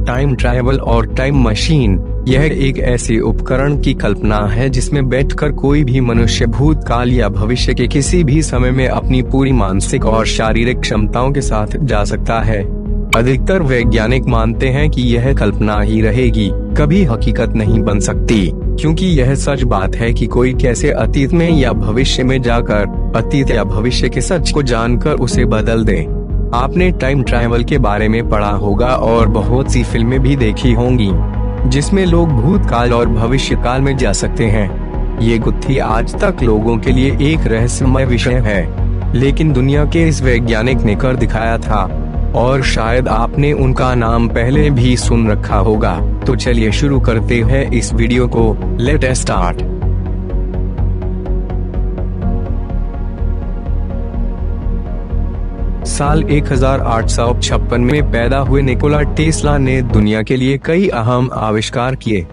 Time travel और time machine, यह एक ऐसे उपकरण की कल्पना है जिसमें बैठकर कोई भी मनुष्य भूतकाल या भविष्य के किसी भी समय में अपनी पूरी मानसिक और शारीरिक क्षमताओं के साथ जा सकता है। अधिकतर वैज्ञानिक मानते हैं कि यह कल्पना ही रहेगी, कभी हकीकत नहीं बन सकती, क्योंकि यह सच बात है कि कोई कैसे अतीत में या भविष्य में जाकर अतीत या भविष्य के सच को जानकर उसे बदल दे। आपने टाइम ट्रैवल के बारे में पढ़ा होगा और बहुत सी फिल्में भी देखी होंगी जिसमें लोग भूतकाल और भविष्य काल में जा सकते हैं। ये गुत्थी आज तक लोगों के लिए एक रहस्यमय विषय है, लेकिन दुनिया के इस वैज्ञानिक ने कर दिखाया था और शायद आपने उनका नाम पहले भी सुन रखा होगा। तो चलिए शुरू करते हैं इस वीडियो को। Let us start. साल 1856 में पैदा हुए निकोला टेस्ला ने दुनिया के लिए कई अहम आविष्कार किए,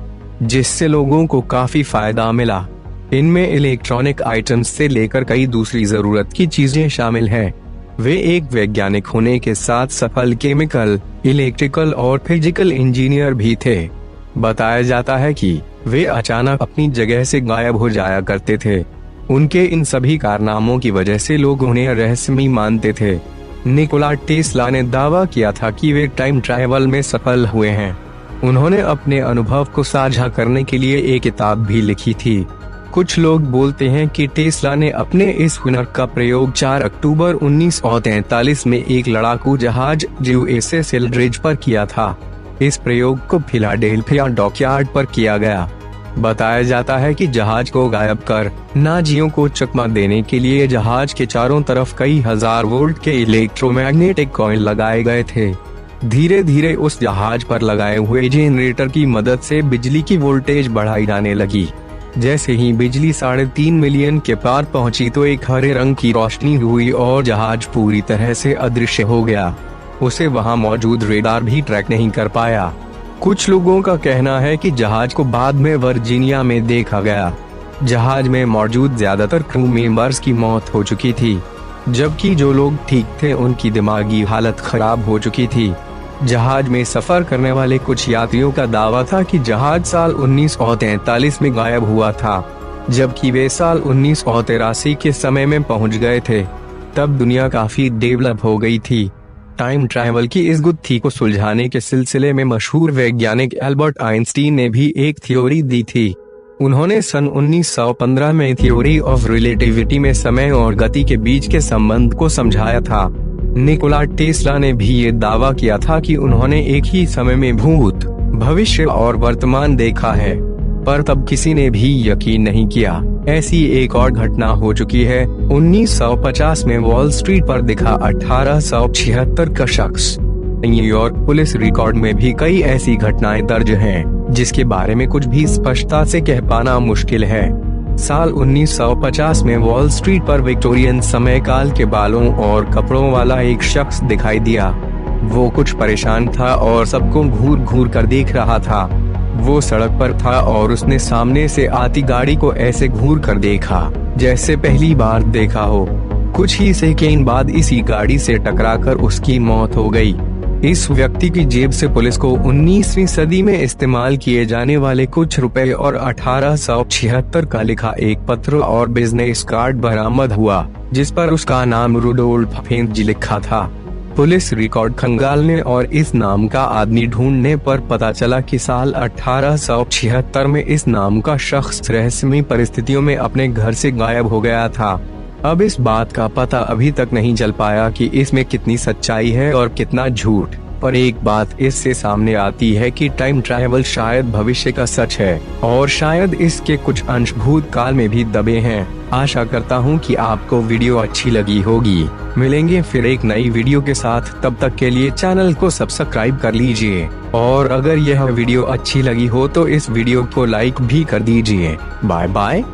जिससे लोगों को काफी फायदा मिला। इनमें इलेक्ट्रॉनिक आइटम्स से लेकर कई दूसरी जरूरत की चीजें शामिल हैं। वे एक वैज्ञानिक होने के साथ सफल केमिकल, इलेक्ट्रिकल और फिजिकल इंजीनियर भी थे। बताया जाता है कि वे अचानक अपनी जगह से गायब हो जाया करते थे। उनके इन सभी कारनामों की वजह से लोग उन्हें रहस्यमय मानते थे। निकोला टेस्ला ने दावा किया था कि वे टाइम ट्रैवल में सफल हुए हैं। उन्होंने अपने अनुभव को साझा करने के लिए एक किताब भी लिखी थी। कुछ लोग बोलते हैं कि टेस्ला ने अपने इस हुनर का प्रयोग 4 अक्टूबर 1943 में एक लड़ाकू जहाज यूएसएस एल्ड्रिज पर किया था। इस प्रयोग को फिलाडेल्फिया डॉकयार्ड पर किया गया। बताया जाता है कि जहाज को गायब कर नाजियों को चकमा देने के लिए जहाज के चारों तरफ कई हजार वोल्ट के इलेक्ट्रोमैग्नेटिक कॉइल लगाए गए थे। धीरे धीरे उस जहाज पर लगाए हुए जनरेटर की मदद से बिजली की वोल्टेज बढ़ाई जाने लगी। जैसे ही बिजली 3.5 मिलियन के पार पहुंची तो एक हरे रंग की रोशनी हुई और जहाज पूरी तरह से अदृश्य हो गया। उसे वहां मौजूद रेडार भी ट्रैक नहीं कर पाया। कुछ लोगों का कहना है कि जहाज को बाद में वर्जीनिया में देखा गया। जहाज में मौजूद ज्यादातर क्रू मेंबर्स की मौत हो चुकी थी, जबकि जो लोग ठीक थे उनकी दिमागी हालत खराब हो चुकी थी। जहाज में सफर करने वाले कुछ यात्रियों का दावा था कि जहाज साल 1943 में गायब हुआ था, जबकि वे साल 1983 के समय में पहुंच गए थे। तब दुनिया काफी डेवलप हो गई थी। टाइम ट्रैवल की इस गुत्थी को सुलझाने के सिलसिले में मशहूर वैज्ञानिक एल्बर्ट आइंस्टीन ने भी एक थ्योरी दी थी। उन्होंने सन 1915 में थ्योरी ऑफ रिलेटिविटी में समय और गति के बीच के संबंध को समझाया था। निकोला टेस्ला ने भी ये दावा किया था कि उन्होंने एक ही समय में भूत, भविष्य और वर्तमान देखा है, पर तब किसी ने भी यकीन नहीं किया। ऐसी एक और घटना हो चुकी है। 1950 में वॉल स्ट्रीट पर दिखा 1876 का शख्स। न्यूयॉर्क पुलिस रिकॉर्ड में भी कई ऐसी घटनाएं दर्ज हैं, जिसके बारे में कुछ भी स्पष्टता से कह पाना मुश्किल है। साल 1950 में वॉल स्ट्रीट पर विक्टोरियन समय काल के बालों और कपड़ों वाला एक शख्स दिखाई दिया। वो कुछ परेशान था और सबको घूर घूर कर देख रहा था। वो सड़क पर था और उसने सामने से आती गाड़ी को ऐसे घूर कर देखा जैसे पहली बार देखा हो। कुछ ही सेकेंड बाद इसी गाड़ी से टकराकर उसकी मौत हो गई। इस व्यक्ति की जेब से पुलिस को 19वीं सदी में इस्तेमाल किए जाने वाले कुछ रुपए और 1876 का लिखा एक पत्र और बिजनेस कार्ड बरामद हुआ, जिस पर उसका नाम रुडोल्फ फेंजी लिखा था। पुलिस रिकॉर्ड खंगालने और इस नाम का आदमी ढूंढने पर पता चला कि साल 1876 में इस नाम का शख्स रहस्यमय परिस्थितियों में अपने घर से गायब हो गया था। अब इस बात का पता अभी तक नहीं चल पाया कि इसमें कितनी सच्चाई है और कितना झूठ, पर एक बात इससे सामने आती है कि टाइम ट्रैवल शायद भविष्य का सच है और शायद इसके कुछ अंश भूतकाल में भी दबे हैं। आशा करता हूँ कि आपको वीडियो अच्छी लगी होगी। मिलेंगे फिर एक नई वीडियो के साथ, तब तक के लिए चैनल को सब्सक्राइब कर लीजिए और अगर यह वीडियो अच्छी लगी हो तो इस वीडियो को लाइक भी कर दीजिए। Bye bye.